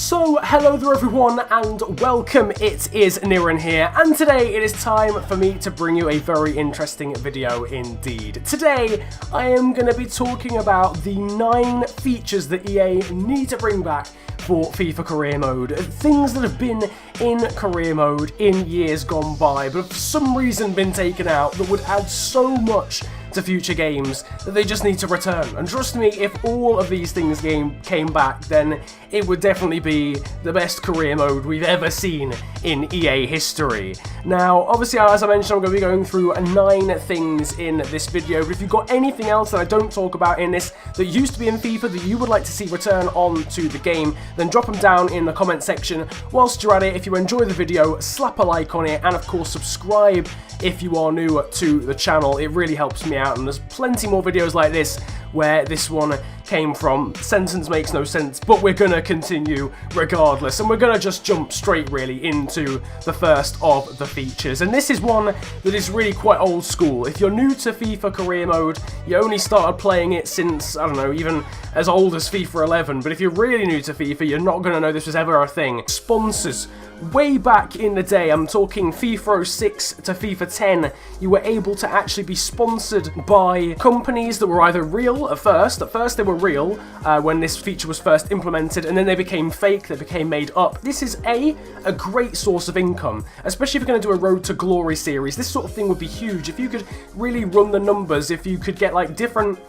So, hello there everyone and welcome, it is Niran here, and today it is time for me to bring you a very interesting video indeed. Today, I am going to be talking about the 9 features that EA need to bring back for FIFA Career Mode. Things that have been in Career Mode in years gone by, but for some reason been taken out that would add so much to future games that they just need to return. And trust me, if all of these things came back, then it would definitely be the best career mode we've ever seen in EA history. Now, obviously, as I mentioned, I'm going to be going through 9 things in this video, but if you've got anything else that I don't talk about in this that used to be in FIFA that you would like to see return onto the game, then drop them down in the comment section. Whilst you're at it, if you enjoy the video, slap a like on it, and of course subscribe if you are new to the channel. It really helps me out, and there's plenty more videos like this where this one came from. Sentence makes no sense, but we're gonna continue regardless, and we're gonna just jump straight really into the first of the features. And this is one that is really quite old school. If you're new to FIFA Career Mode, you only started playing it since, I don't know, even as old as FIFA 11, but if you're really new to FIFA, you're not gonna know this was ever a thing. Sponsors. Way back in the day, I'm talking FIFA 06 to FIFA 10, you were able to actually be sponsored by companies that were either real at first they were real when this feature was first implemented, and then they became fake, they became made up. This is a great source of income, especially if you're going to do a Road to Glory series. This sort of thing would be huge. If you could really run the numbers, if you could get like different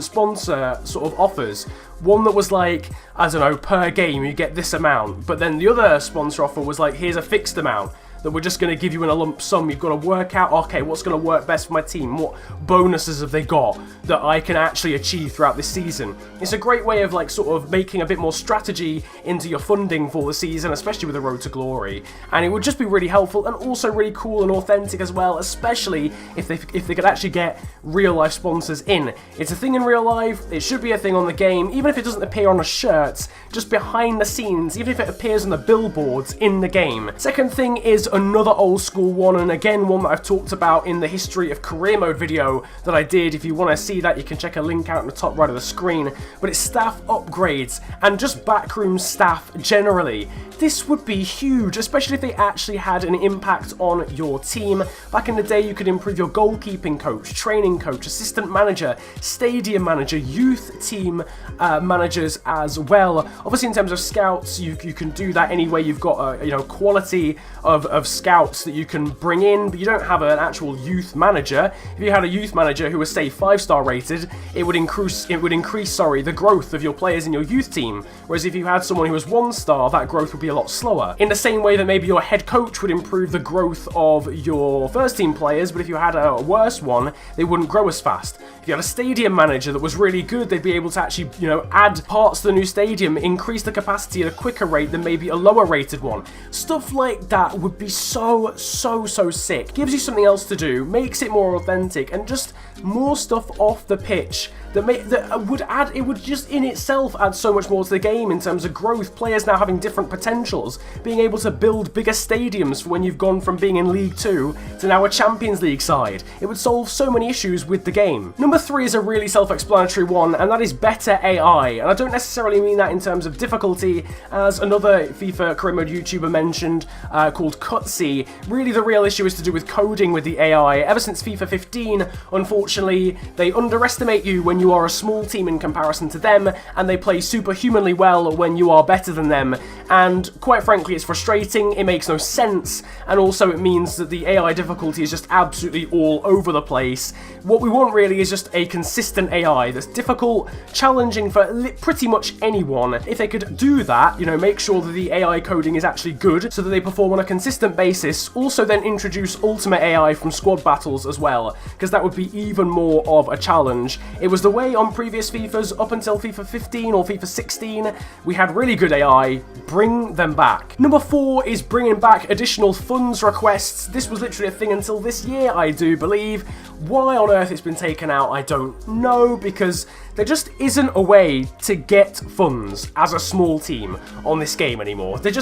sponsor sort of offers. One that was like, I don't know, per game you get this amount, but then the other sponsor offer was like, here's a fixed amount that we're just going to give you in a lump sum. You've got to work out, okay, what's going to work best for my team? What bonuses have they got that I can actually achieve throughout this season? It's a great way of like sort of making a bit more strategy into your funding for the season, especially with the Road to Glory. And it would just be really helpful and also really cool and authentic as well, especially if they could actually get real life sponsors in. It's a thing in real life, it should be a thing on the game, even if it doesn't appear on a shirt, just behind the scenes, even if it appears on the billboards in the game. Second thing is another old school one, and again one that I've talked about in the history of career mode video that I did. If you want to see that, you can check a link out in the top right of the screen, but it's staff upgrades and just backroom staff generally. This would be huge, especially if they actually had an impact on your team. Back in the day, you could improve your goalkeeping coach, training coach, assistant manager, stadium manager, youth team managers as well. Obviously, in terms of scouts, you can do that anyway. You've got a quality of scouts that you can bring in, but you don't have an actual youth manager. If you had a youth manager who was, say, 5-star rated, it would increase the growth of your players in your youth team. Whereas if you had someone who was 1-star, that growth would be a lot slower. In the same way that maybe your head coach would improve the growth of your first team players, but if you had a worse one, they wouldn't grow as fast. If you had a stadium manager that was really good, they'd be able to actually, add parts to the new stadium, increase the capacity at a quicker rate than maybe a lower rated one. Stuff like that would be so sick. Gives you something else to do, makes it more authentic, and just more stuff off the pitch it would just in itself add so much more to the game in terms of growth. Players now having different potentials, being able to build bigger stadiums for when you've gone from being in League 2 to now a Champions League side. It would solve so many issues with the game. Number 3 is a really self-explanatory one, and that is better AI. And I don't necessarily mean that in terms of difficulty, as another FIFA Career Mode YouTuber mentioned, called Cutsy. Really the real issue is to do with coding with the AI. Ever since FIFA 15, unfortunately, they underestimate you when you are a small team in comparison to them, and they play superhumanly well when you are better than them. And quite frankly, it's frustrating, it makes no sense, and also it means that the AI difficulty is just absolutely all over the place. What we want really is just a consistent AI that's difficult, challenging for pretty much anyone. If they could do that, make sure that the AI coding is actually good so that they perform on a consistent basis, also then introduce ultimate AI from squad battles as well, because that would be even more of a challenge. It was the way on previous FIFAs up until FIFA 15 or FIFA 16, we had really good AI. Bring them back. Number 4 is bringing back additional funds requests. This was literally a thing until this year, I do believe. Why on earth it's been taken out, I don't know, because there just isn't a way to get funds as a small team on this game anymore. There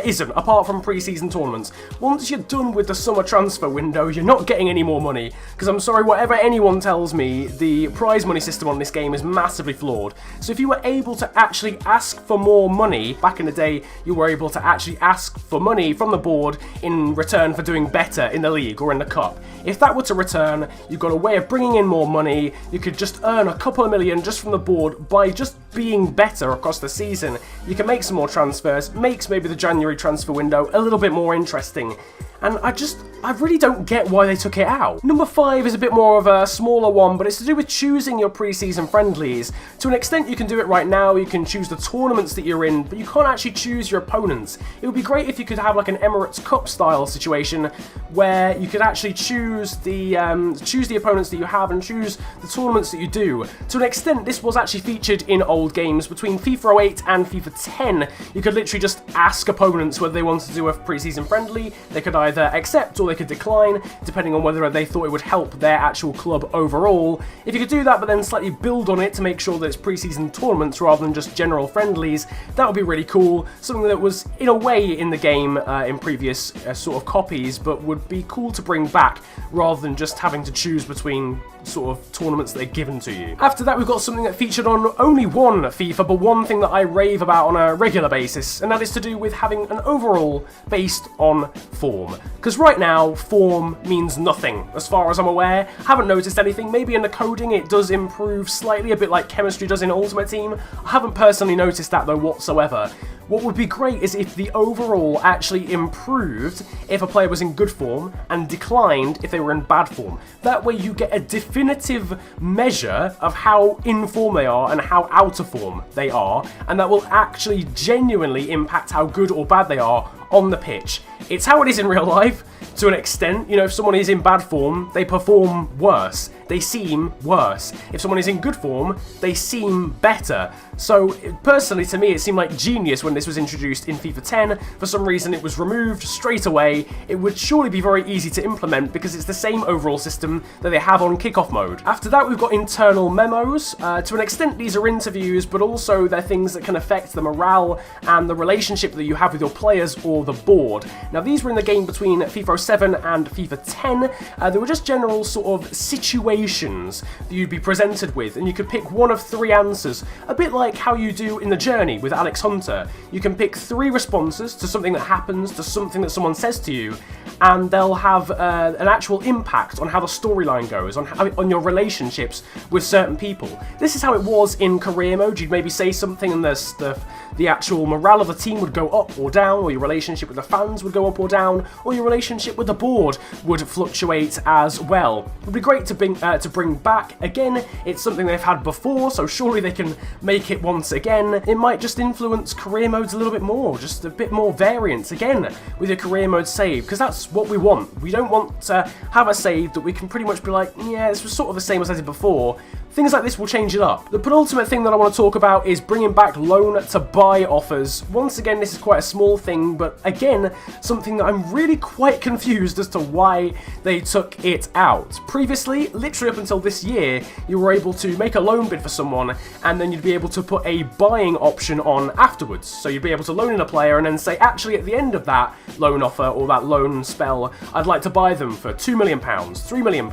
isn't, apart from pre-season tournaments. Once you're done with the summer transfer window, you're not getting any more money, because I'm sorry, whatever anyone tells me, the prize money system on this game is massively flawed. So if you were able to actually ask for more money, back in the day, you were able to actually ask for money from the board in return for doing better in the league or in the cup. If that were to return, you've got a way of bringing in more money. You could just earn a couple of million just from the board by just being better across the season. You can make some more transfers, makes maybe the January transfer window a little bit more interesting. And I really don't get why they took it out. Number 5 is a bit more of a smaller one, but it's to do with choosing your pre-season friendlies. To an extent, you can do it right now. You can choose the tournaments that you're in, but you can't actually choose your opponents. It would be great if you could have like an Emirates Cup style situation where you could actually choose the opponents that you have and choose the tournaments that you do. To an extent, this was actually featured in old games between FIFA 08 and FIFA 10. You could literally just ask opponents whether they wanted to do a pre-season friendly. They could either accept or they could decline, depending on whether they thought it would help their actual club overall. If you could do that, but then slightly build on it to make sure that it's pre-season tournaments rather than just general friendlies, that would be really cool. Something that was, in a way, in the game in previous sort of copies, but would be cool to bring back rather than just having to choose between sort of tournaments that they're given to you. After that, we've got something that featured on only one FIFA, but one thing that I rave about on a regular basis, and that is to do with having an overall based on form. Because right now, form means nothing, as far as I'm aware. Haven't noticed anything. Maybe in the coding it does improve slightly, a bit like chemistry does in Ultimate Team. I haven't personally noticed that though whatsoever. What would be great is if the overall actually improved if a player was in good form and declined if they were in bad form. That way you get a definitive measure of how in form they are and how out of form they are, and that will actually genuinely impact how good or bad they are on the pitch. It's how it is in real life, to an extent. You know, if someone is in bad form, they perform worse. They seem worse. If someone is in good form, they seem better. So, personally, to me, it seemed like genius when this was introduced in FIFA 10. For some reason, it was removed straight away. It would surely be very easy to implement because it's the same overall system that they have on kickoff mode. After that, we've got internal memos. To an extent, these are interviews, but also they're things that can affect the morale and the relationship that you have with your players or the board. Now, these were in the game between FIFA 07 and FIFA 10. They were just general sort of situations that you'd be presented with, and you could pick one of 3 answers, a bit like how you do in The Journey with Alex Hunter. You can pick 3 responses to something that happens, to something that someone says to you, and they'll have an actual impact on how the storyline goes, on your relationships with certain people. This is how it was in Career Mode. You'd maybe say something and the actual morale of the team would go up or down, or your relationship with the fans would go up or down, or your relationship with the board would fluctuate as well. It would be great to bring back. Again, it's something they've had before, so surely they can make it once again. It might just influence career modes a little bit more, just a bit more variance again with your career mode save, because that's what we want. We don't want to have a save that we can pretty much be like, yeah, this was sort of the same as I did before. Things like this will change it up. The penultimate thing that I want to talk about is bringing back loan to buy offers. Once again, this is quite a small thing, but again, something that I'm really quite confused as to why they took it out. Previously, literally up until this year, you were able to make a loan bid for someone, and then you'd be able to put a buying option on afterwards. So you'd be able to loan in a player and then say, actually, at the end of that loan offer or that loan spell, I'd like to buy them for £2 million, £3 million.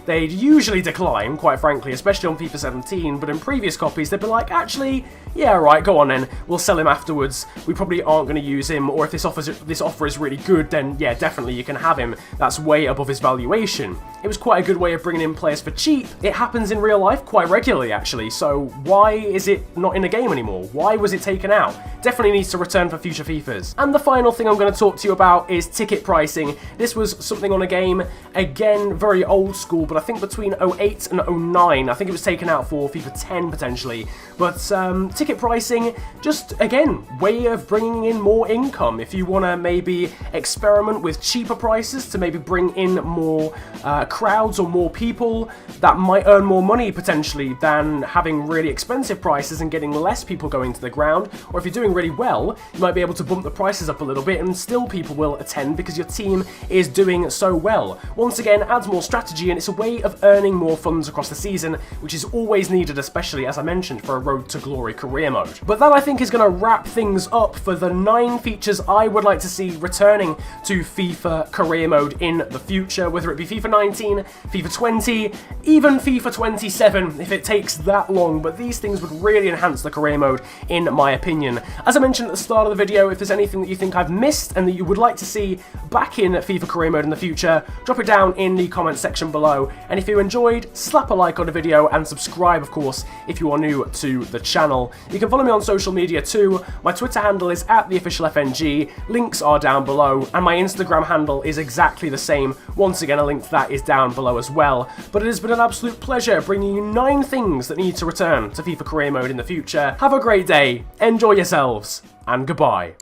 They'd usually decline, quite frankly, especially on FIFA 17, but in previous copies they'd be like, actually, yeah, right, go on then, we'll sell him afterwards, we probably aren't going to use him, or if this offer is really good, then yeah, definitely you can have him, that's way above his valuation. It was quite a good way of bringing in players for cheap. It happens in real life quite regularly, actually, so why is it not in the game anymore? Why was it taken out? Definitely needs to return for future FIFAs. And the final thing I'm going to talk to you about is ticket pricing. This was something on a game, again, very old school, but I think between 08 and 09, I think it was taken out for FIFA 10 potentially, but ticket pricing, just again, way of bringing in more income. If you want to maybe experiment with cheaper prices to maybe bring in more crowds or more people, that might earn more money potentially than having really expensive prices and getting less people going to the ground. Or if you're doing really well, you might be able to bump the prices up a little bit and still people will attend because your team is doing so well. Once again, adds more strategy, and it's a way of earning more funds across the season, which is always needed, especially as I mentioned, for a Road to Glory career mode. But that I think is going to wrap things up for the 9 features I would like to see returning to FIFA Career Mode in the future, whether it be FIFA 19, FIFA 20, even FIFA 27 if it takes that long, but these things would really enhance the career mode in my opinion. As I mentioned at the start of the video, if there's anything that you think I've missed and that you would like to see back in FIFA Career Mode in the future, drop it down in the comments section below, and if you enjoyed, slap a like on the video and subscribe of course if you are new to the channel. You can follow me on social media too. My Twitter handle is @theofficialfng, links are down below, and my Instagram handle is exactly the same. Once again, a link to that is down below as well. But it has been an absolute pleasure bringing you 9 things that need to return to FIFA Career Mode in the future. Have a great day, enjoy yourselves, and goodbye.